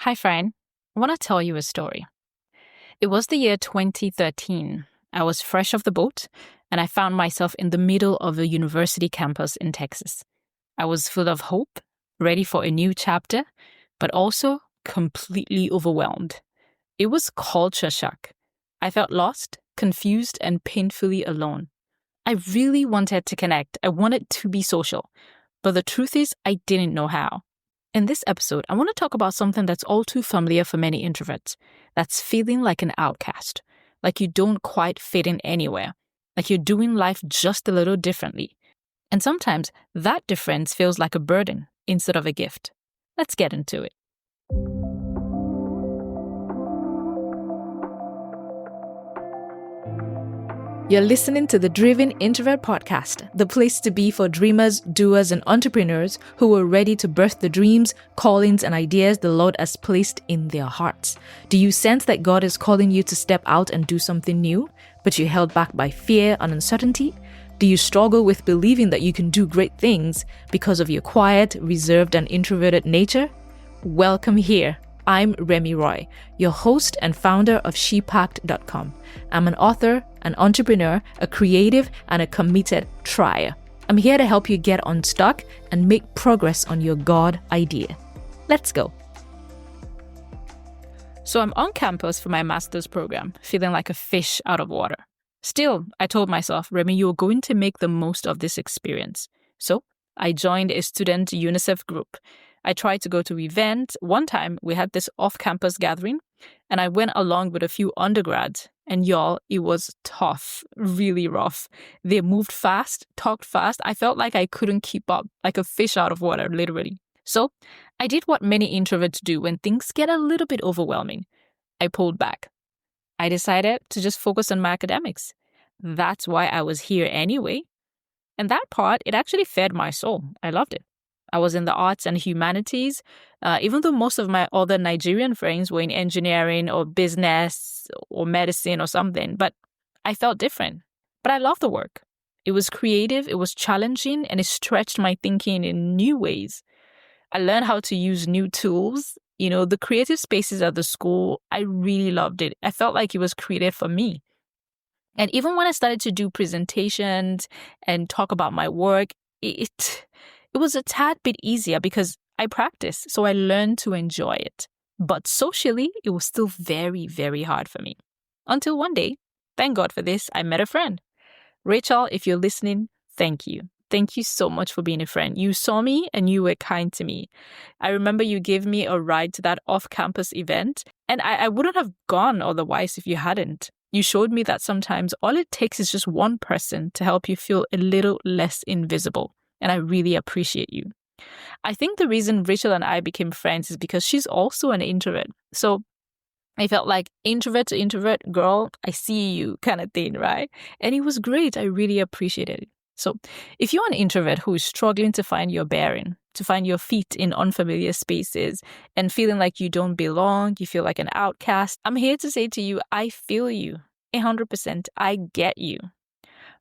Hi, friend. I want to tell you a story. It was the year 2013. I was fresh off the boat, and I found myself in the middle of a university campus in Texas. I was full of hope, ready for a new chapter, but also completely overwhelmed. It was culture shock. I felt lost, confused, and painfully alone. I really wanted to connect. I wanted to be social. But the truth is, I didn't know how. In this episode, I want to talk about something that's all too familiar for many introverts. That's feeling like an outcast, like you don't quite fit in anywhere, like you're doing life just a little differently. And sometimes that difference feels like a burden instead of a gift. Let's get into it. You're listening to the Driven Introvert Podcast, the place to be for dreamers, doers, and entrepreneurs who are ready to birth the dreams, callings, and ideas the Lord has placed in their hearts. Do you sense that God is calling you to step out and do something new, but you're held back by fear and uncertainty? Do you struggle with believing that you can do great things because of your quiet, reserved, and introverted nature? Welcome here. I'm Remy Roy, your host and founder of shepacked.com. I'm an author, an entrepreneur, a creative, and a committed trier. I'm here to help you get unstuck and make progress on your God idea. Let's go. So I'm on campus for my master's program, feeling like a fish out of water. Still, I told myself, Remy, you're going to make the most of this experience. So I joined a student UNICEF group. I tried to go to events. One time, we had this off-campus gathering, and I went along with a few undergrads. And y'all, it was tough, really rough. They moved fast, talked fast. I felt like I couldn't keep up, like a fish out of water, literally. So I did what many introverts do when things get a little bit overwhelming. I pulled back. I decided to just focus on my academics. That's why I was here anyway. And that part, it actually fed my soul. I loved it. I was in the arts and humanities, even though most of my other Nigerian friends were in engineering or business or medicine or something, but I felt different. But I loved the work. It was creative, it was challenging, and it stretched my thinking in new ways. I learned how to use new tools. The creative spaces at the school, I really loved it. I felt like it was created for me. And even when I started to do presentations and talk about my work, it was a tad bit easier because I practiced, so I learned to enjoy it. But socially, it was still very, very hard for me. Until one day, thank God for this, I met a friend. Rachel, if you're listening, thank you. Thank you so much for being a friend. You saw me and you were kind to me. I remember you gave me a ride to that off-campus event, and I wouldn't have gone otherwise if you hadn't. You showed me that sometimes all it takes is just one person to help you feel a little less invisible. And I really appreciate you. I think the reason Rachel and I became friends is because she's also an introvert. So I felt like introvert to introvert, girl, I see you kind of thing, right? And it was great. I really appreciated it. So if you're an introvert who is struggling to find your bearing, to find your feet in unfamiliar spaces and feeling like you don't belong, you feel like an outcast, I'm here to say to you, I feel you 100%. I get you.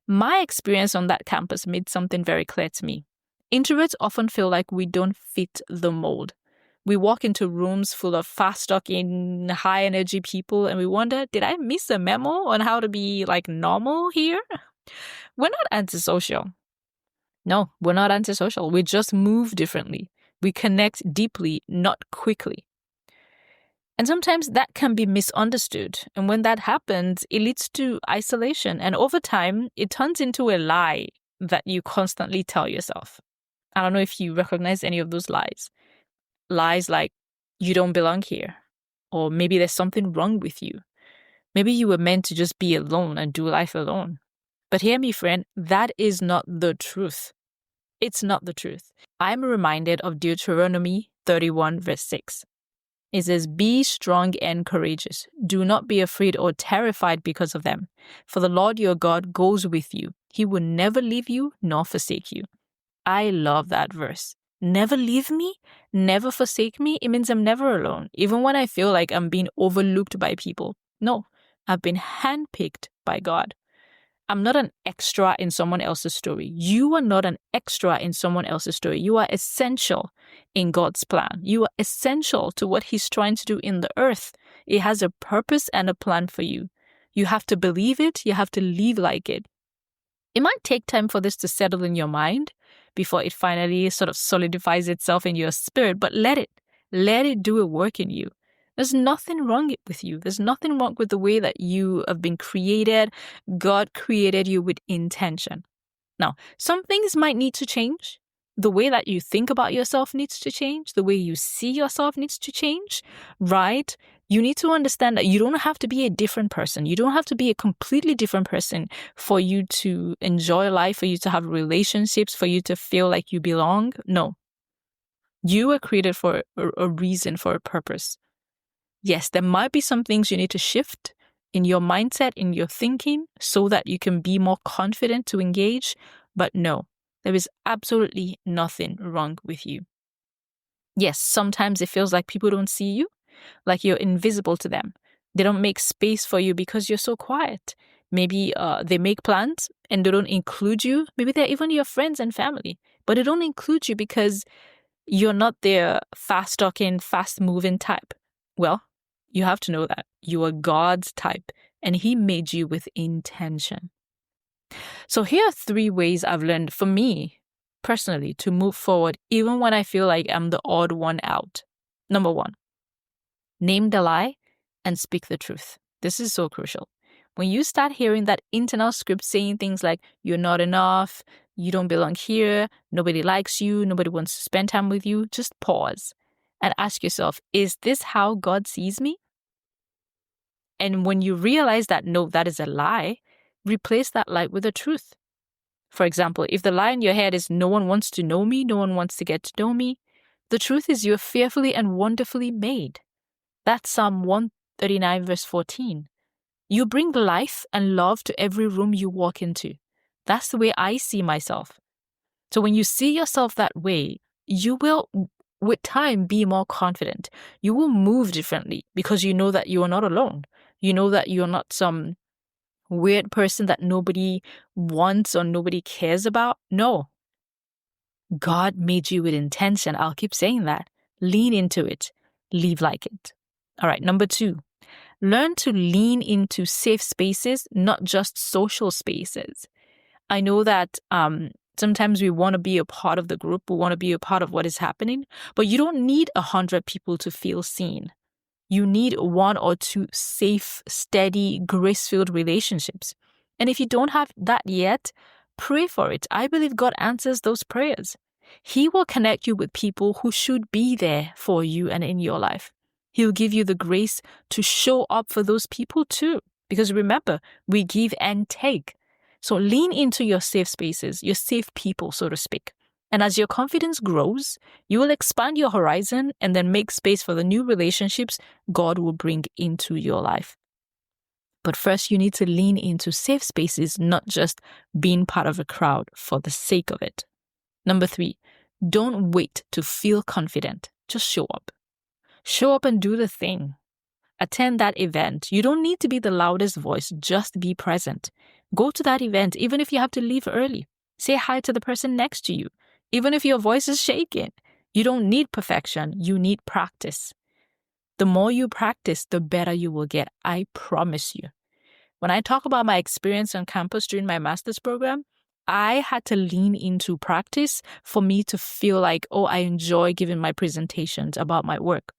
My experience on that campus made something very clear to me. Introverts often feel like we don't fit the mold. We walk into rooms full of fast-talking, high-energy people and we wonder, did I miss a memo on how to be normal here? We're not antisocial. No, we're not antisocial. We just move differently. We connect deeply, not quickly. And sometimes that can be misunderstood. And when that happens, it leads to isolation. And over time, it turns into a lie that you constantly tell yourself. I don't know if you recognize any of those lies. Lies like, you don't belong here. Or maybe there's something wrong with you. Maybe you were meant to just be alone and do life alone. But hear me, friend, that is not the truth. It's not the truth. I'm reminded of Deuteronomy 31 verse 6. It says, be strong and courageous. Do not be afraid or terrified because of them. For the Lord your God goes with you. He will never leave you nor forsake you. I love that verse. Never leave me, never forsake me. It means I'm never alone, even when I feel like I'm being overlooked by people. No, I've been handpicked by God. I'm not an extra in someone else's story. You are not an extra in someone else's story. You are essential in God's plan. You are essential to what He's trying to do in the earth. It has a purpose and a plan for you. You have to believe it. You have to live like it. It might take time for this to settle in your mind before it finally sort of solidifies itself in your spirit, but let it do a work in you. There's nothing wrong with you. There's nothing wrong with the way that you have been created. God created you with intention. Now, some things might need to change. The way that you think about yourself needs to change. The way you see yourself needs to change, right? You need to understand that you don't have to be a different person. You don't have to be a completely different person for you to enjoy life, for you to have relationships, for you to feel like you belong. No. You were created for a reason, for a purpose. Yes, there might be some things you need to shift in your mindset, in your thinking, so that you can be more confident to engage. But no, there is absolutely nothing wrong with you. Yes, sometimes it feels like people don't see you, like you're invisible to them. They don't make space for you because you're so quiet. Maybe they make plans and they don't include you. Maybe they're even your friends and family, but they don't include you because you're not their fast-talking, fast-moving type. Well, you have to know that you are God's type and He made you with intention. So here are 3 ways I've learned for me personally to move forward even when I feel like I'm the odd one out. Number 1, name the lie and speak the truth. This is so crucial. When you start hearing that internal script saying things like, you're not enough, you don't belong here, nobody likes you, nobody wants to spend time with you, just pause and ask yourself, is this how God sees me? And when you realize that, no, that is a lie, replace that lie with the truth. For example, if the lie in your head is no one wants to know me, no one wants to get to know me, the truth is you're fearfully and wonderfully made. That's Psalm 139 verse 14. You bring life and love to every room you walk into. That's the way I see myself. So when you see yourself that way, you will, with time, be more confident. You will move differently because you know that you are not alone. You know that you're not some weird person that nobody wants or nobody cares about. No. God made you with intention. I'll keep saying that. Lean into it. Live like it. All right, number 2. Learn to lean into safe spaces, not just social spaces. I know that sometimes we want to be a part of the group, we want to be a part of what is happening, but you don't need 100 people to feel seen. You need 1 or 2 safe, steady, grace-filled relationships. And if you don't have that yet, pray for it. I believe God answers those prayers. He will connect you with people who should be there for you and in your life. He'll give you the grace to show up for those people too. Because remember, we give and take. So lean into your safe spaces, your safe people, so to speak. And as your confidence grows, you will expand your horizon and then make space for the new relationships God will bring into your life. But first, you need to lean into safe spaces, not just being part of a crowd for the sake of it. Number 3, don't wait to feel confident. Just show up. Show up and do the thing. Attend that event. You don't need to be the loudest voice. Just be present. Go to that event, even if you have to leave early. Say hi to the person next to you, even if your voice is shaking. You don't need perfection. You need practice. The more you practice, the better you will get. I promise you. When I talk about my experience on campus during my master's program, I had to lean into practice for me to feel like, oh, I enjoy giving my presentations about my work.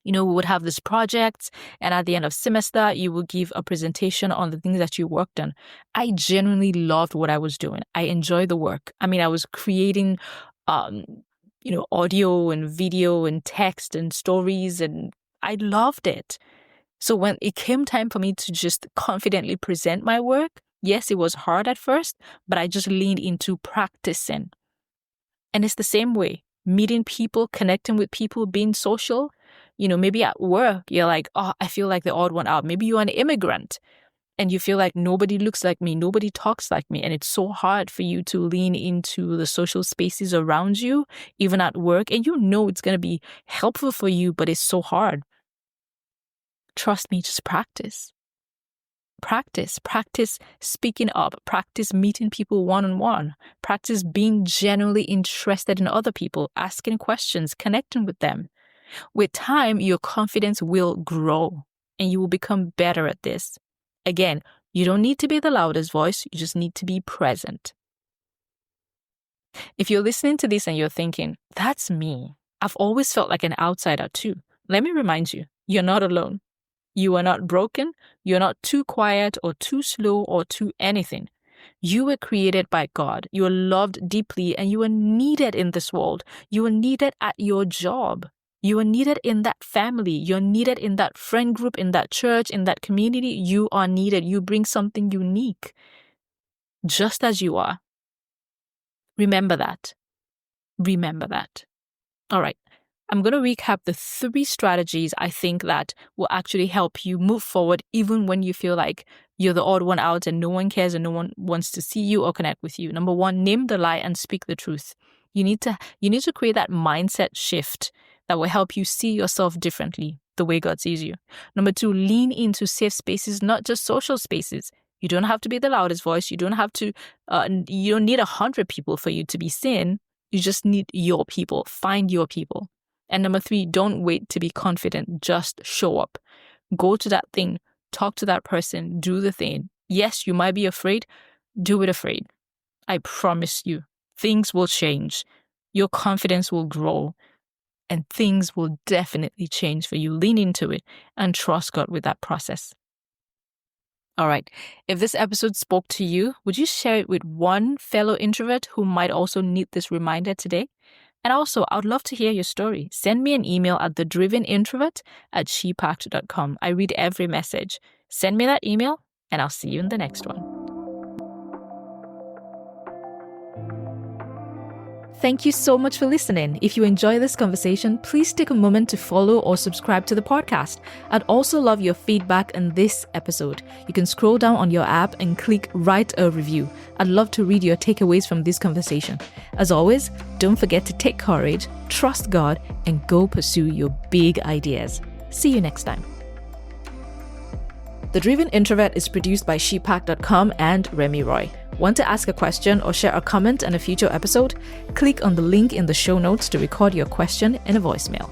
You know, we would have this project, and at the end of semester, you would give a presentation on the things that you worked on. I genuinely loved what I was doing. I enjoyed the work. I mean, I was creating, audio and video and text and stories, and I loved it. So when it came time for me to just confidently present my work, yes, it was hard at first, but I just leaned into practicing. And it's the same way, meeting people, connecting with people, being social. You know, maybe at work, you're like, oh, I feel like the odd one out. Maybe you're an immigrant and you feel like nobody looks like me, nobody talks like me. And it's so hard for you to lean into the social spaces around you, even at work. And you know it's going to be helpful for you, but it's so hard. Trust me, just practice. Practice speaking up, practice meeting people one-on-one, practice being genuinely interested in other people, asking questions, connecting with them. With time, your confidence will grow and you will become better at this. Again, you don't need to be the loudest voice, you just need to be present. If you're listening to this and you're thinking, that's me, I've always felt like an outsider too. Let me remind you, you're not alone. You are not broken. You're not too quiet or too slow or too anything. You were created by God. You are loved deeply and you are needed in this world. You are needed at your job. You are needed in that family. You're needed in that friend group, in that church, in that community. You are needed. You bring something unique, just as you are. Remember that. Remember that. All right. I'm going to recap the 3 strategies I think that will actually help you move forward even when you feel like you're the odd one out and no one cares and no one wants to see you or connect with you. Number 1, name the lie and speak the truth. You need to create that mindset shift that will help you see yourself differently, the way God sees you. Number 2, lean into safe spaces, not just social spaces. You don't have to be the loudest voice. You don't have to, you don't need 100 people for you to be seen. You just need your people. Find your people. And number 3, don't wait to be confident. Just show up. Go to that thing. Talk to that person. Do the thing. Yes, you might be afraid. Do it afraid. I promise you, things will change. Your confidence will grow. And things will definitely change for you. Lean into it and trust God with that process. All right. If this episode spoke to you, would you share it with one fellow introvert who might also need this reminder today? And also, I would love to hear your story. Send me an email at thedrivenintrovert@shepact.com. I read every message. Send me that email, and I'll see you in the next one. Thank you so much for listening. If you enjoy this conversation, please take a moment to follow or subscribe to the podcast. I'd also love your feedback on this episode. You can scroll down on your app and click write a review. I'd love to read your takeaways from this conversation. As always, don't forget to take courage, trust God, and go pursue your big ideas. See you next time. The Driven Introvert is produced by shepact.com and Remy Roy. Want to ask a question or share a comment on a future episode? Click on the link in the show notes to record your question in a voicemail.